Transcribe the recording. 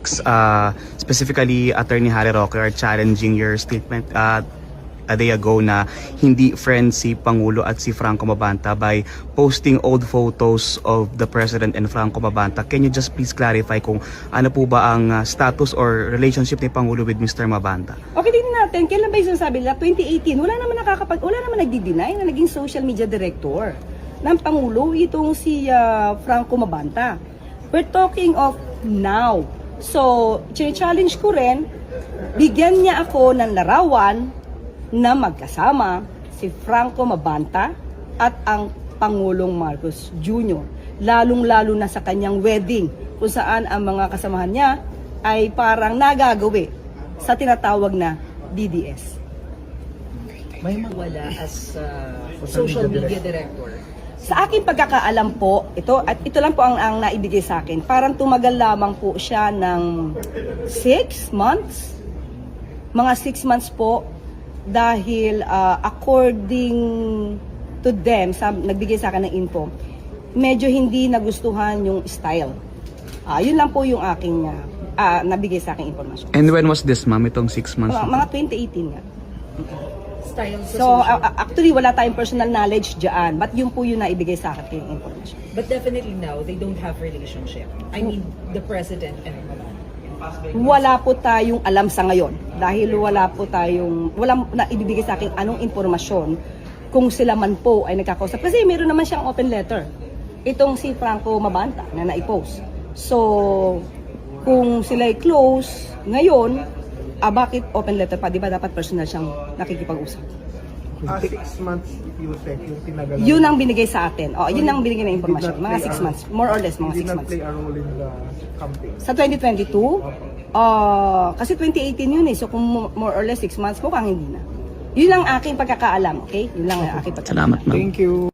critics, specifically Attorney Harry Roque, are challenging your statement a day ago na hindi friends si Pangulo at si Franco Mabanta by posting old photos of the President and Franco Mabanta. Can you just please clarify kung ano po ba ang status or relationship ni Pangulo with Mr. Mabanta? Okay, tingnan natin. Kailan ba yung sinasabi nila? 2018. Wala naman nagdi-deny na naging social media director ng Pangulo itong si Franco Mabanta. We're talking of now. So, challenge ko rin, bigyan niya ako ng larawan na magkasama si Franco Mabanta at ang Pangulong Marcos Jr. Lalong-lalo na sa kanyang wedding kung saan ang mga kasamahan niya ay parang nagagawi sa tinatawag na DDS. May wala as social media director. Sa akin pagkakaalam po, ito lang po ang naibigay sa akin. Parang tumagal lamang po siya ng 6 months. Mga 6 months po dahil according to them, nagbigay sa akin ng info, medyo hindi nagustuhan yung style. Yun lang po yung aking nabigay sa aking informasyon. And when was this, ma'am, itong 6 months? Mga 2018 nga. Style sa So, social. actually, wala tayong personal knowledge dyan. But yun po yung naibigay sa akin yung information. But definitely now, they don't have relationship. I mean, the President and Mabanta. Wala po tayong alam sa ngayon. Dahil walang naibibigay sa akin anong informasyon kung sila man po ay nagkakausap. Kasi meron naman siyang open letter. Itong si Franco Mabanta na naipost. So, kung sila ay close, ngayon, bakit open letter pa? Di ba dapat personal siyang nakikipag-usap? 6 months, you said, yung tinagalan. Yun ang binigay sa atin. Yun ang binigay na informasyon. Mga 6 months. More or less, mga 6 Did not months. play a role in the campaign. Sa 2022, kasi 2018 yun eh. So kung more or less 6 months, mukhang hindi na. Yun ang aking pagkakaalam, okay? Yun lang ang aking pagkakaalam. Salamat, ma'am. Thank you.